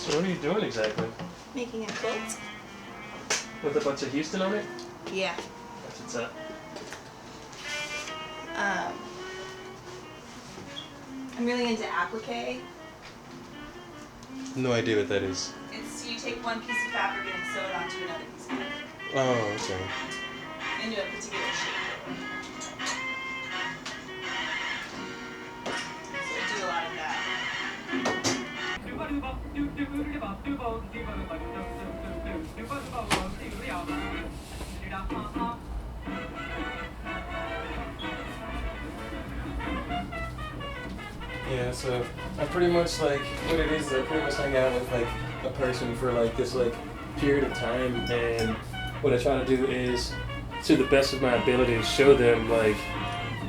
So what are you doing exactly? Making a quilt. With a bunch of Houston on it? Yeah. That's what's up. I'm really into applique. No idea what that is. It's you take one piece of fabric and sew it onto another piece of fabric. Oh, okay. Into a particular shape. So I do a lot of that. Yeah, so I pretty much like what it is. I pretty much hang out with like a person for like this like period of time, and what I try to do is, to the best of my ability, show them like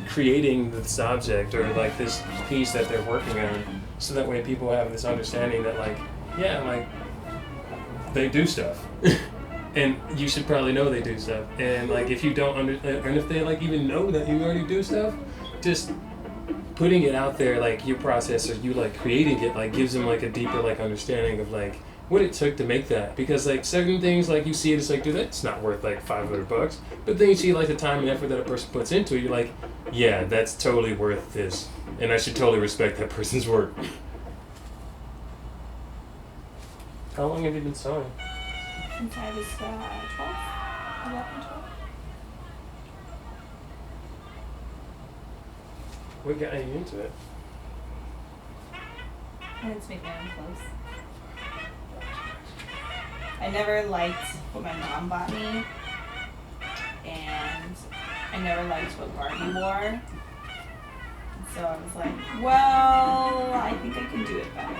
creating this object or like this piece that they're working on, so that way people have this understanding that like, yeah, like they do stuff. And you should probably know they do stuff. And like if you don't and if they like even know that you already do stuff, just putting it out there, like your process or you like creating it, like gives them like a deeper like understanding of like what it took to make that. Because like certain things, like you see it, it's like, dude, that's not worth like $500. But then you see like the time and effort that a person puts into it, you're like, yeah, that's totally worth this, and I should totally respect that person's work. How long have you been sewing? Since I was 12, 11, 12. What got you into it? I wanted to make my own clothes. I never liked what my mom bought me, and I never liked what Barbie wore. So I was like, well, I think I can do it better.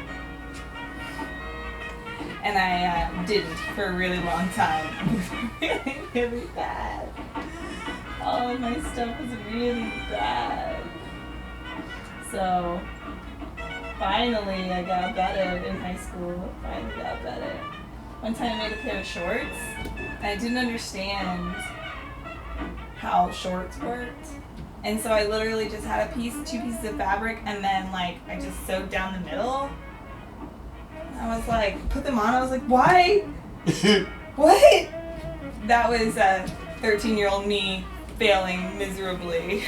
And I didn't for a really long time. It was really, really bad. All of my stuff was really bad. So finally I got better in high school. Finally got better. One time I made a pair of shorts, and I didn't understand how shorts worked. And so I literally just had two pieces of fabric, and then like I just sewed down the middle. I was like, put them on, I was like, why? What? That was 13-year-old me failing miserably.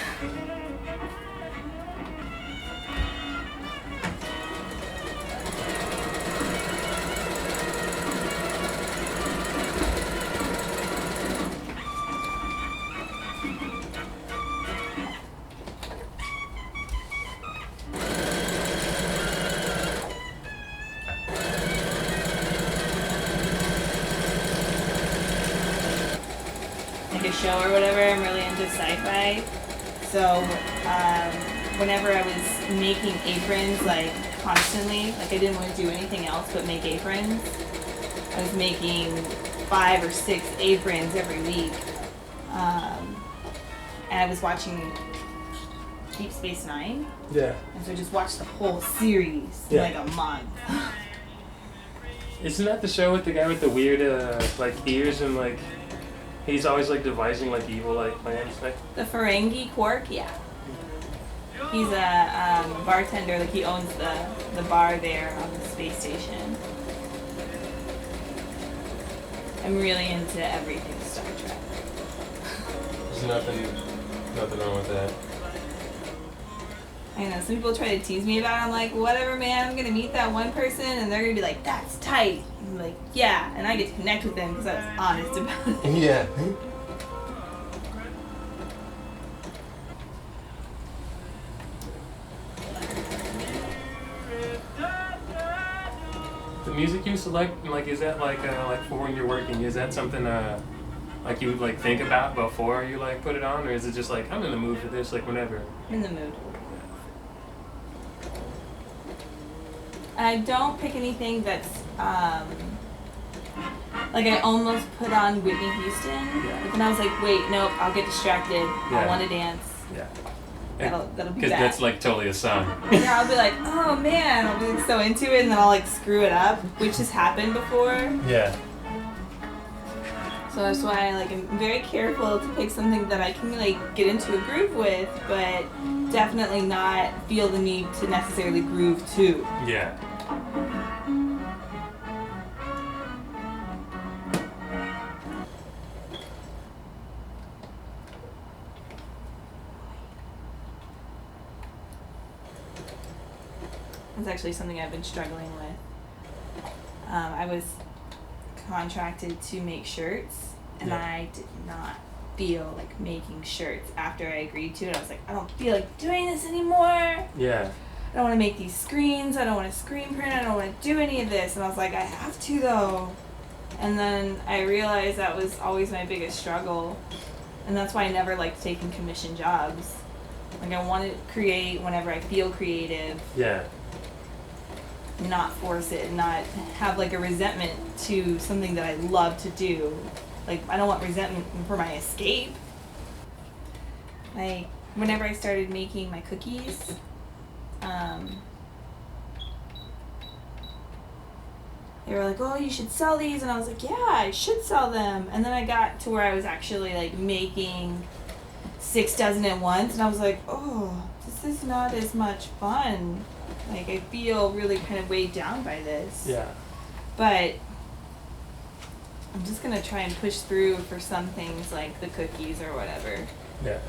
Like a show or whatever, I'm really into sci-fi. So whenever I was making aprons, like constantly, like I didn't want to do anything else but make aprons. I was making 5 or 6 aprons every week. And I was watching Deep Space Nine. Yeah. And so I just watched the whole series in like a month. Isn't that the show with the guy with the weird like ears and like he's always like devising like evil like plans? Like The Ferengi Quark, yeah. He's a bartender, like he owns the bar there on the space station. I'm really into everything Star Trek. there's nothing wrong with that. I know, some people try to tease me about it. I'm like, whatever, man, I'm gonna meet that one person and they're gonna be like, that's tight. I'm like, yeah, and I get to connect with them because I was honest about it. Yeah. The music you select, like, is that like for when you're working? Is that something like you would like think about before you like put it on, or is it just like I'm in the mood for this, like whenever? I'm in the mood. I don't pick anything that's like I almost put on Whitney Houston, but then I was like, wait, nope, I'll get distracted. I want to dance. Yeah. That'll be Because bad. that's like totally a song. Yeah, I'll be like, oh man, I'll be like, so into it, and then I'll like screw it up, which has happened before. Yeah. So that's why I like am very careful to pick something that I can like get into a groove with, but definitely not feel the need to necessarily groove to. Yeah. actually something I've been struggling with. I was contracted to make shirts, and I did not feel like making shirts after I agreed to it. I was like, I don't feel like doing this anymore. Yeah. I don't want to make these screens. I don't want to screen print. I don't want to do any of this. And I was like, I have to though. And then I realized that was always my biggest struggle. And that's why I never liked taking commission jobs. Like, I want to create whenever I feel creative. Yeah. Not force it, not have like a resentment to something that I love to do. Like, I don't want resentment for my escape. Like, whenever I started making my cookies, they were like, oh, you should sell these. And I was like, yeah, I should sell them. And then I got to where I was actually like making 6 dozen at once. And I was like, oh, this is not as much fun. Like, I feel really kind of weighed down by this. Yeah. But I'm just going to try and push through for some things like the cookies or whatever. Yeah.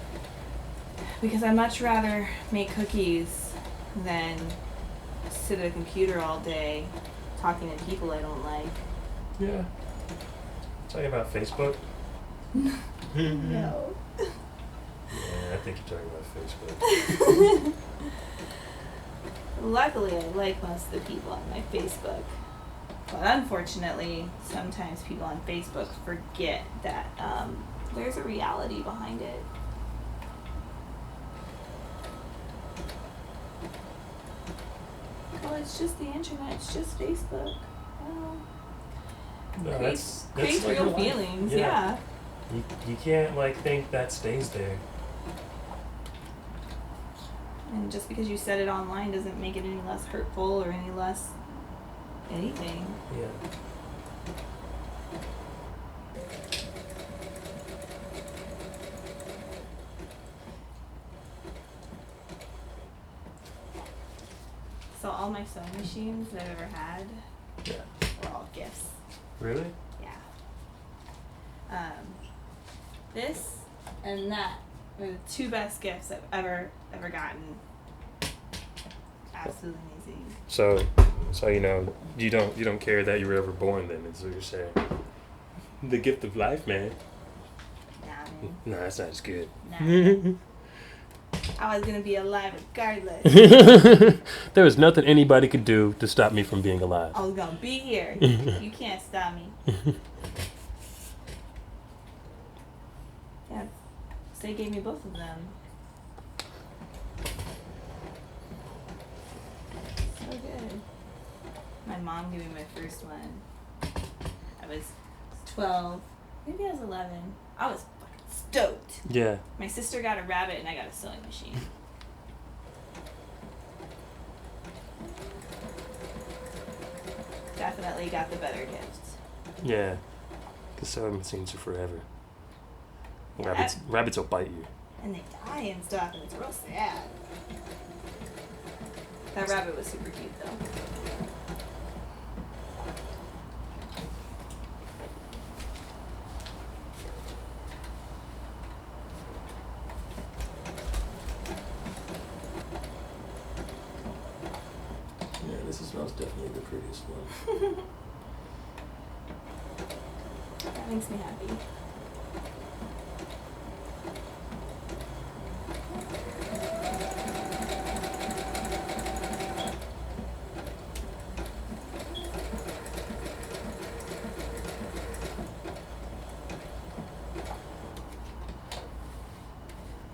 Because I'd much rather make cookies than sit at a computer all day talking to people I don't like. Yeah. Talking about Facebook? No. Yeah, I think you're talking about Facebook. Luckily, I like most of the people on my Facebook. But unfortunately, sometimes people on Facebook forget that there's a reality behind it. Oh, it's just the internet. It's just Facebook. Well, No, creates like real your life. feelings. Yeah. Yeah. You can't like think that stays there. And just because you said it online doesn't make it any less hurtful or any less anything. Yeah. So all my sewing machines that I've ever had were all gifts. Really? Yeah. This and that were the 2 best gifts I've ever gotten. Absolutely amazing. So you don't care that you were ever born then, is what you're saying. The gift of life, man. Nah, man. No, that's not as good. Nah. I was gonna be alive regardless. There was nothing anybody could do to stop me from being alive. I was gonna be here. You can't stop me. Yeah. So they gave me both of them. So good. My mom gave me my first one. I was 12. Maybe I was 11. I was fucking stoked. Yeah. My sister got a rabbit and I got a sewing machine. Definitely got the better gift. Yeah. Because sewing machines are forever. Yeah, Rabbits will bite you. and they die and stuff, and it's real sad. That rabbit was super cute though. Yeah, this is most definitely the prettiest one. That makes me happy.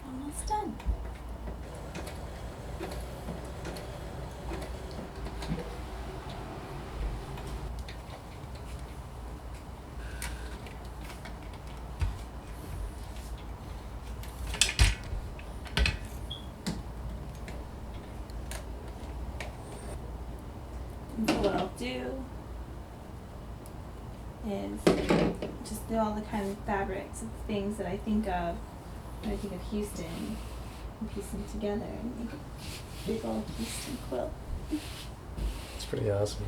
Almost done. And so what I'll do is just do all the kind of fabrics and things that I think of when I think of Houston and piece them together and make a big old Houston quilt. It's pretty awesome.